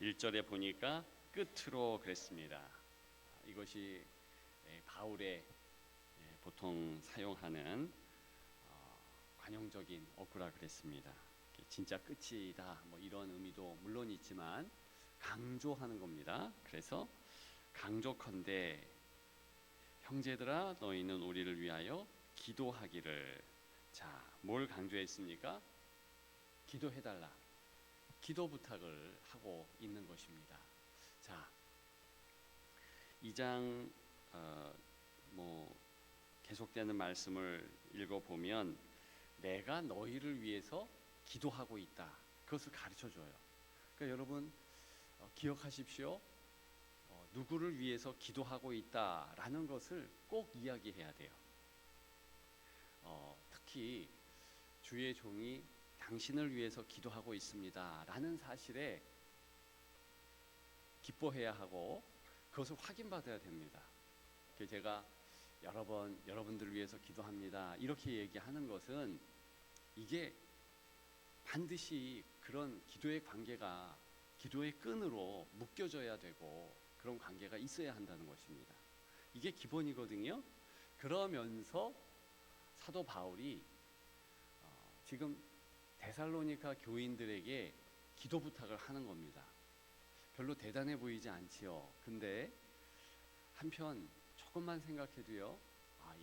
1절에 보니까 끝으로 그랬습니다. 이것이 바울의 보통 사용하는 관용적인 어구라 그랬습니다. 진짜 끝이다 뭐 이런 의미도 물론 있지만 강조하는 겁니다. 그래서 강조컨대 형제들아 너희는 우리를 위하여 기도하기를. 자, 뭘 강조했습니까? 기도해달라. 기도 부탁을 하고 있는 것입니다. 자, 2장 뭐 계속되는 말씀을 읽어보면 내가 너희를 위해서 기도하고 있다. 그것을 가르쳐줘요. 그러니까 여러분 기억하십시오. 누구를 위해서 기도하고 있다라는 것을 꼭 이야기해야 돼요. 특히 주의 종이 당신을 위해서 기도하고 있습니다라는 사실에 기뻐해야 하고 그것을 확인받아야 됩니다. 제가 여러 번 여러분들을 위해서 기도합니다 이렇게 얘기하는 것은 이게 반드시 그런 기도의 관계가 기도의 끈으로 묶여져야 되고 그런 관계가 있어야 한다는 것입니다. 이게 기본이거든요. 그러면서 사도 바울이 지금 데살로니가 교인들에게 기도 부탁을 하는 겁니다. 별로 대단해 보이지 않지요. 근데 한편 조금만 생각해도요,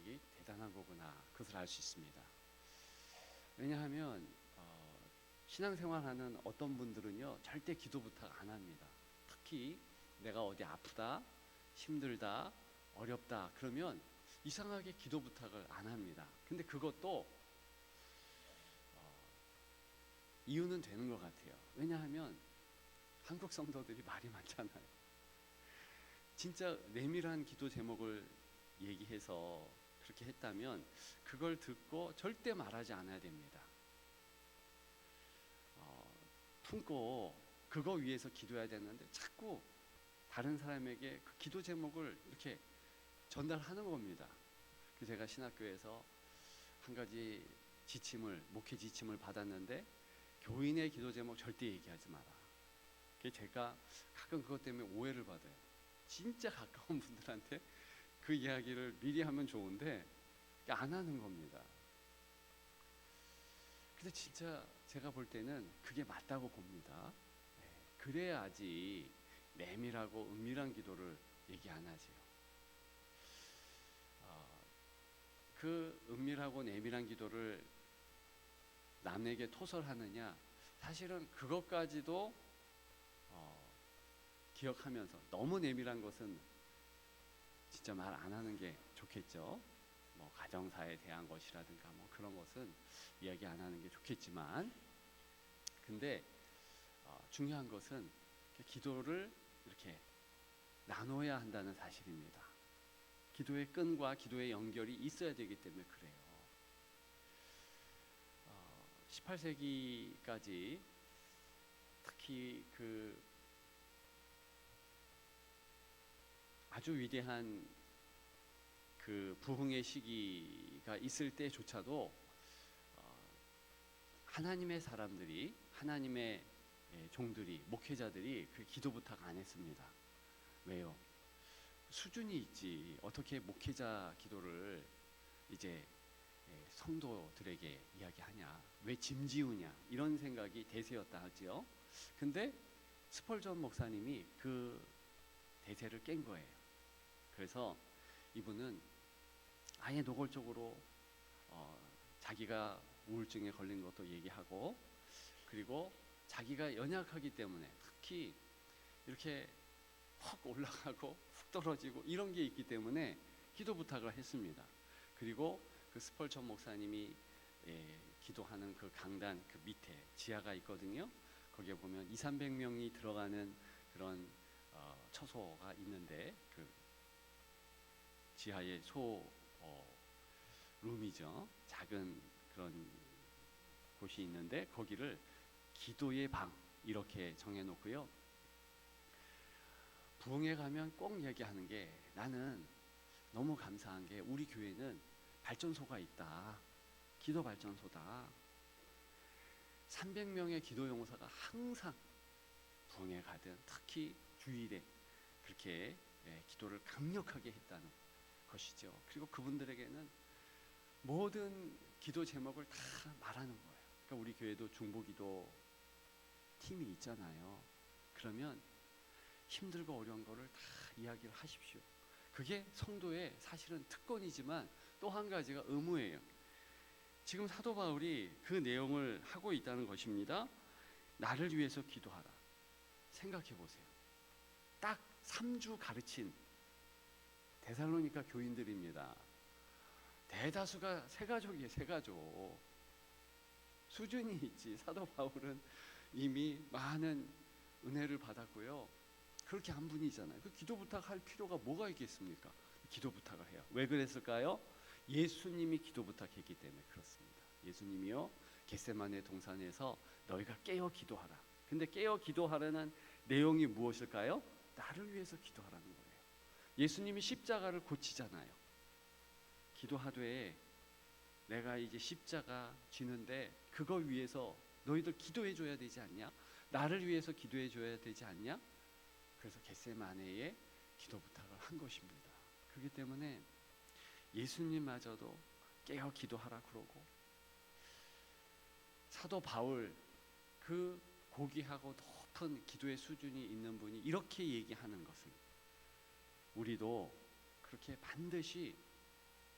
이게 대단한 거구나 그것을 알 수 있습니다. 왜냐하면 신앙생활하는 어떤 분들은요 절대 기도 부탁 안 합니다. 특히 내가 어디 아프다, 힘들다, 어렵다 그러면 이상하게 기도 부탁을 안 합니다. 근데 그것도 이유는 되는 것 같아요. 왜냐하면 한국 성도들이 말이 많잖아요. 진짜 내밀한 기도 제목을 얘기해서 그렇게 했다면 그걸 듣고 절대 말하지 않아야 됩니다. 품고 그거 위해서 기도해야 되는데 자꾸 다른 사람에게 그 기도 제목을 이렇게 전달하는 겁니다. 그래서 제가 신학교에서 한 가지 목회 지침을 받았는데 교인의 기도 제목 절대 얘기하지 마라. 제가 가끔 그것 때문에 오해를 받아요. 진짜 가까운 분들한테 그 이야기를 미리 하면 좋은데 안 하는 겁니다. 근데 진짜 제가 볼 때는 그게 맞다고 봅니다. 그래야지 내밀하고 은밀한 기도를 얘기 안 하지요. 그 은밀하고 내밀한 기도를 남에게 토설하느냐, 사실은 그것까지도 기억하면서 너무 내밀한 것은 진짜 말 안 하는 게 좋겠죠. 뭐 가정사에 대한 것이라든가 뭐 그런 것은 이야기 안 하는 게 좋겠지만, 근데 중요한 것은 기도를 이렇게 나눠야 한다는 사실입니다. 기도의 끈과 기도의 연결이 있어야 되기 때문에 그래요. 18세기까지 특히 그 아주 위대한 그 부흥의 시기가 있을 때조차도 하나님의 사람들이, 하나님의 종들이, 목회자들이 그 기도 부탁 안 했습니다. 왜요? 수준이 있지. 어떻게 목회자 기도를 이제 성도들에게 이야기하냐? 왜 짐지우냐? 이런 생각이 대세였다 하죠. 근데 스펄전 목사님이 그 대세를 깬 거예요. 그래서 이분은 아예 노골적으로 자기가 우울증에 걸린 것도 얘기하고, 그리고 자기가 연약하기 때문에 특히 이렇게 훅 올라가고 훅 떨어지고 이런 게 있기 때문에 기도 부탁을 했습니다. 그리고 그 스펄전 목사님이 기도하는 그 강단 그 밑에 지하가 있거든요. 거기에 보면 200~300명이 들어가는 그런 처소가 있는데 그 지하에 룸이죠. 작은 그런 곳이 있는데 거기를 기도의 방 이렇게 정해놓고요. 부흥회 가면 꼭 얘기하는 게, 나는 너무 감사한 게 우리 교회는 발전소가 있다. 기도 발전소다. 300명의 기도 용사가 항상 부흥회 가든 특히 주일에 그렇게 기도를 강력하게 했다는 것이죠. 그리고 그분들에게는 모든 기도 제목을 다 말하는 거예요. 그러니까 우리 교회도 중보기도 팀이 있잖아요. 그러면 힘들고 어려운 거를 다 이야기를 하십시오. 그게 성도의 사실은 특권이지만 또 한 가지가 의무예요. 지금 사도 바울이 그 내용을 하고 있다는 것입니다. 나를 위해서 기도하라. 생각해 보세요. 딱 3주 가르친 데살로니가 교인들입니다. 대다수가 새가족이에요. 새가족. 수준이 있지. 사도 바울은 이미 많은 은혜를 받았고요. 그렇게 한 분이잖아요. 그 기도 부탁할 필요가 뭐가 있겠습니까? 기도 부탁을 해요. 왜 그랬을까요? 예수님이 기도 부탁했기 때문에 그렇습니다. 예수님이요 겟세마네 동산에서 너희가 깨어 기도하라. 근데 깨어 기도하라는 내용이 무엇일까요? 나를 위해서 기도하라는 거예요. 예수님이 십자가를 고치잖아요. 기도하되 내가 이제 십자가 지는데 그거 위해서 너희들 기도해 줘야 되지 않냐? 나를 위해서 기도해 줘야 되지 않냐? 그래서 겟세마네에 기도 부탁을 한 것입니다. 그렇기 때문에 예수님마저도 깨어 기도하라 그러고 사도 바울 그 고귀하고 높은 기도의 수준이 있는 분이 이렇게 얘기하는 것은 우리도 그렇게 반드시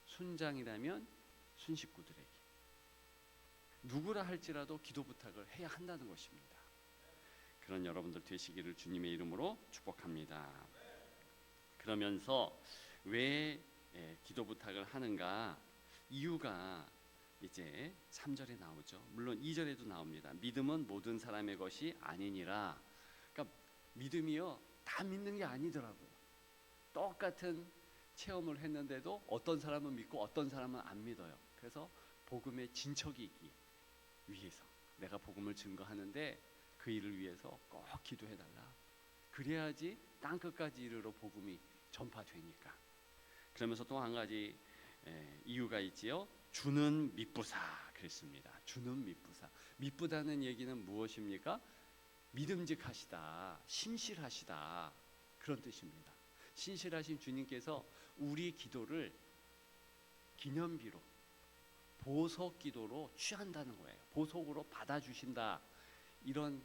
순장이라면 순식구들에게 누구라 할지라도 기도 부탁을 해야 한다는 것입니다. 그런 여러분들 되시기를 주님의 이름으로 축복합니다. 그러면서 왜 기도 부탁을 하는가? 이유가 이제 3절에 나오죠. 물론 2절에도 나옵니다. 믿음은 모든 사람의 것이 아니니라. 그러니까 믿음이요 다 믿는 게 아니더라고요. 똑같은 체험을 했는데도 어떤 사람은 믿고 어떤 사람은 안 믿어요. 그래서 복음의 진척이 있기 위해서 내가 복음을 증거하는데 그 일을 위해서 꼭 기도해달라. 그래야지 땅끝까지 이르러 복음이 전파되니까. 그러면서 또 한 가지 이유가 있지요. 주는 미쁘사 그랬습니다. 주는 미쁘사. 미쁘다는 얘기는 무엇입니까? 믿음직하시다, 신실하시다 그런 뜻입니다. 신실하신 주님께서 우리 기도를 기념비로 보석 기도로 취한다는 거예요. 보석으로 받아주신다. 이런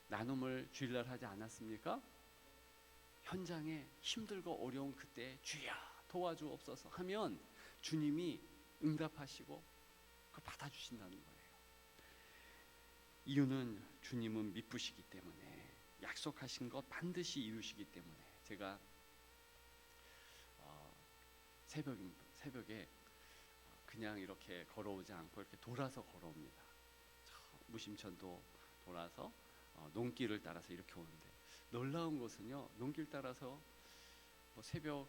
나눔을 주일날 하지 않았습니까? 현장에 힘들고 어려운 그때 주여 도와주옵소서 하면 주님이 응답하시고 그걸 받아주신다는 거예요. 이유는 주님은 미쁘시기 때문에 약속하신 것 반드시 이루시기 때문에 제가 새벽에 그냥 이렇게 걸어오지 않고 이렇게 돌아서 걸어옵니다. 무심천도 돌아서 농길을 따라서 이렇게 오는데 놀라운 것은요, 농길 따라서 새벽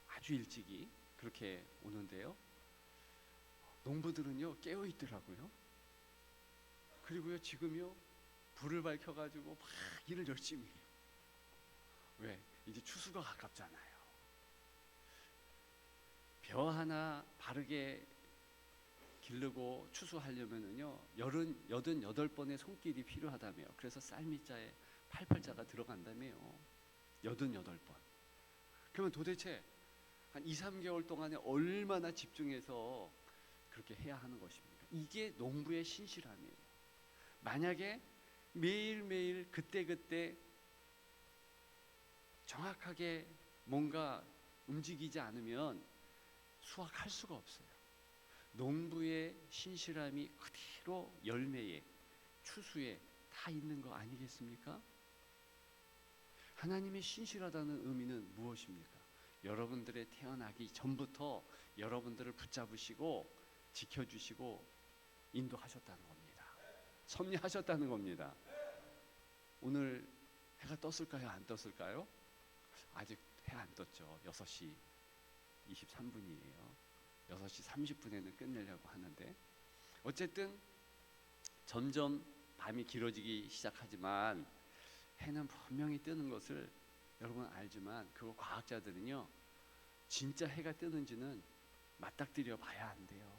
아주 일찍이 그렇게 오는데요, 농부들은요 깨어 있더라고요. 그리고요 지금요 불을 밝혀가지고 막 일을 열심히 해요. 왜? 이제 추수가 가깝잖아요. 벼 하나 바르게 기르고 추수하려면은요 88번의 손길이 필요하다며요. 그래서 쌀미자에 88자가 들어간다며요. 88번. 그러면 도대체 한 2, 3개월 동안에 얼마나 집중해서 그렇게 해야 하는 것입니까? 이게 농부의 신실함이에요. 만약에 매일매일 그때그때 정확하게 뭔가 움직이지 않으면 수확할 수가 없어요. 농부의 신실함이 그대로 열매에 추수에 다 있는 거 아니겠습니까? 하나님의 신실하다는 의미는 무엇입니까? 여러분들의 태어나기 전부터 여러분들을 붙잡으시고 지켜주시고 인도하셨다는 겁니다. 섭리하셨다는 겁니다. 오늘 해가 떴을까요? 안 떴을까요? 아직 해 안 떴죠. 6시 23분이에요. 6시 30분에는 끝내려고 하는데 어쨌든 점점 밤이 길어지기 시작하지만 해는 분명히 뜨는 것을 여러분 알지만 그거 과학자들은요 진짜 해가 뜨는지는 맞닥뜨려 봐야 안 돼요.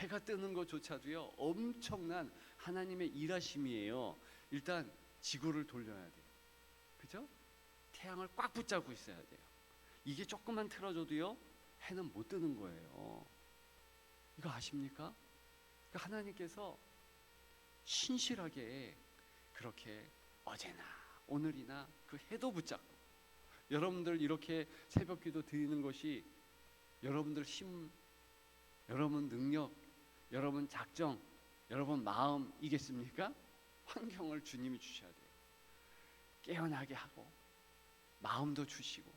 해가 뜨는 것조차도요 엄청난 하나님의 일하심이에요. 일단 지구를 돌려야 돼요. 그죠? 태양을 꽉 붙잡고 있어야 돼요. 이게 조금만 틀어져도요 해는 못 뜨는 거예요. 이거 아십니까? 그러니까 하나님께서 신실하게 그렇게 어제나 오늘이나 그 해도 붙잡고, 여러분들 이렇게 새벽기도 드리는 것이 여러분들 힘, 여러분 능력, 여러분 작정, 여러분 마음이겠습니까? 환경을 주님이 주셔야 돼요. 깨어나게 하고 마음도 주시고,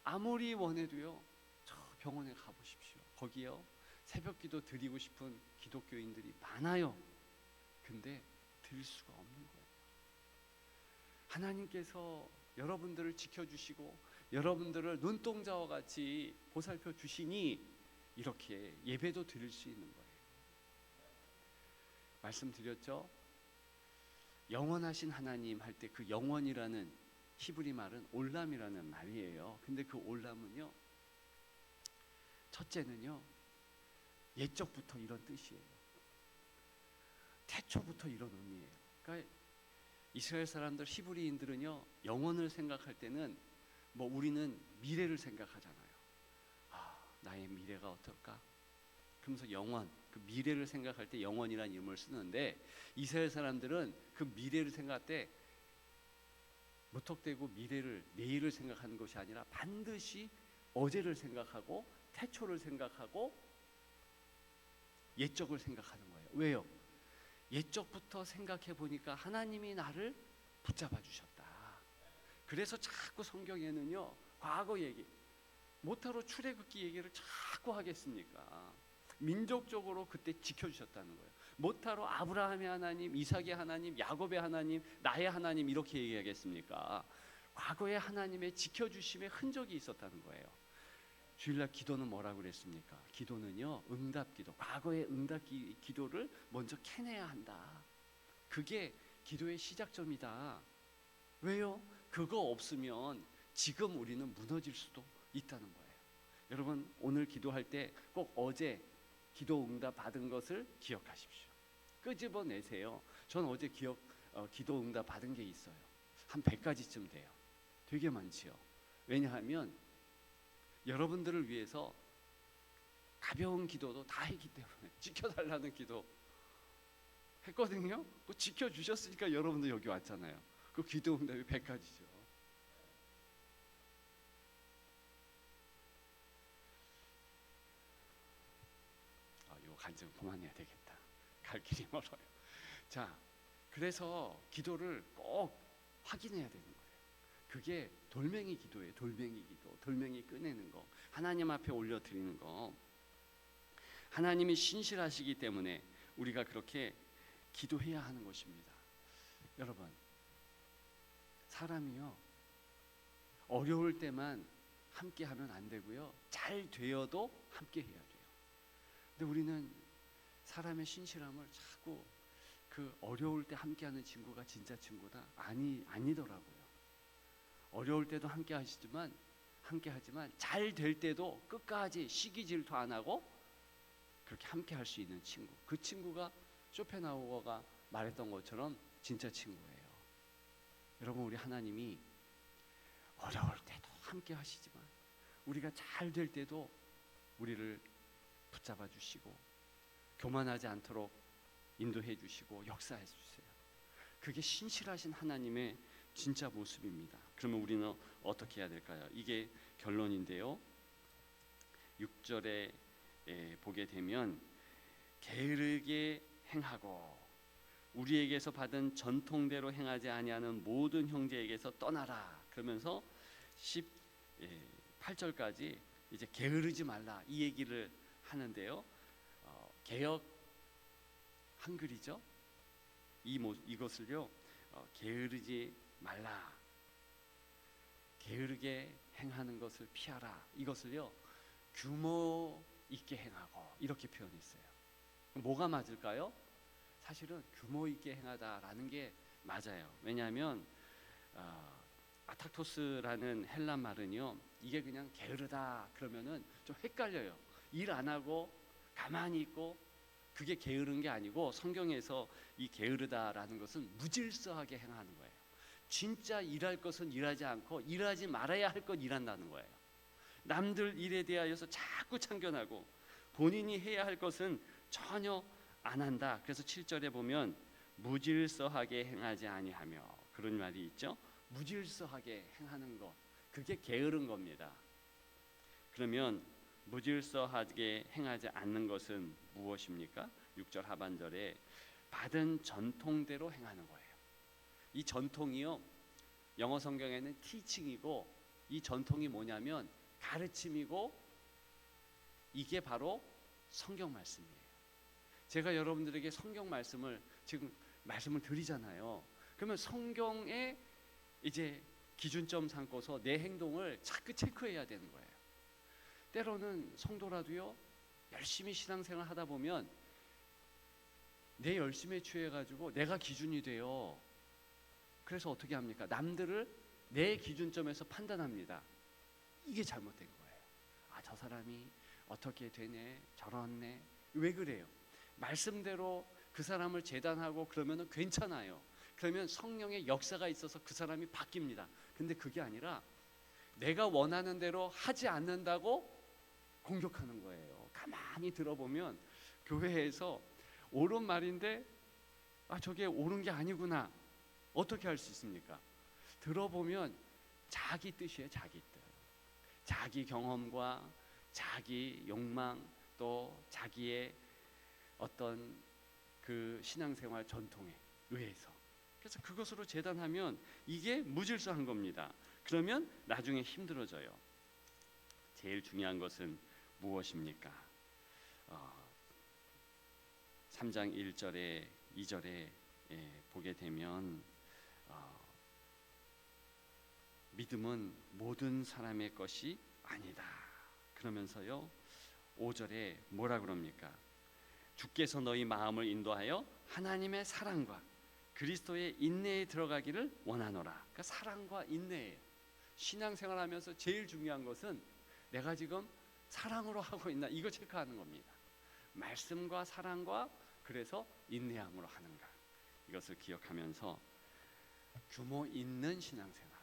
아무리 원해도요 저 병원에 가보십시오. 거기요 새벽기도 드리고 싶은 기독교인들이 많아요. 근데 드릴 수가 없는 거예요. 하나님께서 여러분들을 지켜주시고 여러분들을 눈동자와 같이 보살펴 주시니 이렇게 예배도 드릴 수 있는 거예요. 말씀드렸죠? 영원하신 하나님 할 때 그 영원이라는 히브리 말은 올람이라는 말이에요. 근데 그 올람은요, 첫째는요 옛적부터 이런 뜻이에요. 태초부터 이런 의미예요. 그러니까 이스라엘 사람들, 히브리인들은요 영원을 생각할 때는 뭐 우리는 미래를 생각하잖아요. 나의 미래가 어떨까? 그러면서 영원, 그 미래를 생각할 때 영원이라는 이름을 쓰는데, 이스라엘 사람들은 그 미래를 생각할 때 무턱대고 미래를, 내일을 생각하는 것이 아니라 반드시 어제를 생각하고 태초를 생각하고 옛적을 생각하는 거예요. 왜요? 옛적부터 생각해 보니까 하나님이 나를 붙잡아 주셨다. 그래서 자꾸 성경에는요 과거 얘기, 못하러 출애굽기 얘기를 자꾸 하겠습니까? 민족적으로 그때 지켜주셨다는 거예요. 못하러 아브라함의 하나님, 이삭의 하나님, 야곱의 하나님, 나의 하나님 이렇게 얘기하겠습니까? 과거에 하나님의 지켜주심의 흔적이 있었다는 거예요. 주일날 기도는 뭐라고 그랬습니까? 기도는요 응답기도, 과거의 응답기도를 먼저 캐내야 한다. 그게 기도의 시작점이다. 왜요? 그거 없으면 지금 우리는 무너질 수도 있다는 거예요. 여러분 오늘 기도할 때 꼭 어제 기도 응답 받은 것을 기억하십시오. 끄집어내세요. 전 어제 기도 응답 받은 게 있어요. 한 100가지쯤 돼요. 되게 많지요. 왜냐하면 여러분들을 위해서 가벼운 기도도 다 했기 때문에, 지켜달라는 기도 했거든요. 그 지켜주셨으니까 여러분들 여기 왔잖아요. 그 기도 응답이 100가지죠. 이거 간증 그만해야 되겠다. 갈 길이 멀어요. 자, 그래서 기도를 꼭 확인해야 되는 거예요. 그게 돌멩이 기도예요. 돌멩이 기도, 돌멩이 꺼내는 거, 하나님 앞에 올려드리는 거. 하나님이 신실하시기 때문에 우리가 그렇게 기도해야 하는 것입니다. 여러분, 사람이요 어려울 때만 함께 하면 안 되고요, 잘 되어도 함께 해야 돼요. 근데 우리는 사람의 신실함을 자꾸 그 어려울 때 함께하는 친구가 진짜 친구다, 아니더라고요. 어려울 때도 함께하지만 잘 될 때도 끝까지 시기 질투 안 하고 그렇게 함께할 수 있는 친구, 그 친구가 쇼펜하우어가 말했던 것처럼 진짜 친구예요. 여러분, 우리 하나님이 어려울 때도 함께하시지만 우리가 잘 될 때도 우리를 붙잡아 주시고 교만하지 않도록 인도해 주시고 역사해 주세요. 그게 신실하신 하나님의 진짜 모습입니다. 그러면 우리는 어떻게 해야 될까요? 이게 결론인데요. 6절에 보게 되면 게으르게 행하고 우리에게서 받은 전통대로 행하지 아니하는 모든 형제에게서 떠나라. 그러면서 18절까지 이제 게으르지 말라 이 얘기를 하는데요. 개역 한글이죠. 이것을요 게으르지 말라, 게으르게 행하는 것을 피하라, 이것을요 규모 있게 행하고 이렇게 표현했어요. 뭐가 맞을까요? 사실은 규모 있게 행하다라는 게 맞아요. 왜냐하면 아탁토스라는 헬란 말은요, 이게 그냥 게으르다 그러면은 좀 헷갈려요. 일 안 하고 가만히 있고 그게 게으른 게 아니고 성경에서 이 게으르다라는 것은 무질서하게 행하는 거예요. 진짜 일할 것은 일하지 않고 일하지 말아야 할 것 일한다는 거예요. 남들 일에 대하여서 자꾸 참견하고 본인이 해야 할 것은 전혀 안 한다. 그래서 7절에 보면 무질서하게 행하지 아니하며, 그런 말이 있죠. 무질서하게 행하는 것, 그게 게으른 겁니다. 그러면 무질서하게 행하지 않는 것은 무엇입니까? 6절 하반절에 받은 전통대로 행하는 거예요. 이 전통이요, 영어 성경에는 teaching이고, 이 전통이 뭐냐면 가르침이고, 이게 바로 성경 말씀이에요. 제가 여러분들에게 성경 말씀을 지금 말씀을 드리잖아요. 그러면 성경에 이제 기준점 삼고서 내 행동을 자꾸 체크해야 되는 거예요. 때로는 성도라도요, 열심히 신앙생활 하다 보면 내 열심에 취해가지고 내가 기준이 돼요. 그래서 어떻게 합니까? 남들을 내 기준점에서 판단합니다. 이게 잘못된 거예요. 아, 저 사람이 어떻게 되네, 저렇네. 왜 그래요? 말씀대로 그 사람을 재단하고 그러면 괜찮아요. 그러면 성령의 역사가 있어서 그 사람이 바뀝니다. 근데 그게 아니라 내가 원하는 대로 하지 않는다고 공격하는 거예요. 가만히 들어보면 교회에서 옳은 말인데 저게 옳은 게 아니구나. 어떻게 할 수 있습니까? 들어보면 자기 뜻이에요. 자기 뜻. 자기 경험과 자기 욕망, 또 자기의 어떤 그 신앙생활 전통에 의해서, 그래서 그것으로 재단하면 이게 무질서한 겁니다. 그러면 나중에 힘들어져요. 제일 중요한 것은 무엇입니까? 3장 1절에 2절에 보게 되면 믿음은 모든 사람의 것이 아니다. 그러면서요 5절에 뭐라 그럽니까? 주께서 너희 마음을 인도하여 하나님의 사랑과 그리스도의 인내에 들어가기를 원하노라. 그러니까 사랑과 인내예요. 신앙생활하면서 제일 중요한 것은 내가 지금 사랑으로 하고 있나, 이거 체크하는 겁니다. 말씀과 사랑과 그래서 인내함으로 하는가, 이것을 기억하면서 규모 있는 신앙생활,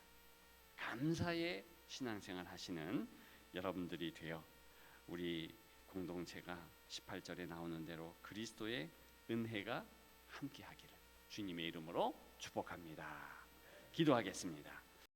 감사의 신앙생활 하시는 여러분들이 되어 우리 공동체가 18절에 나오는 대로 그리스도의 은혜가 함께하기를 주님의 이름으로 축복합니다. 기도하겠습니다.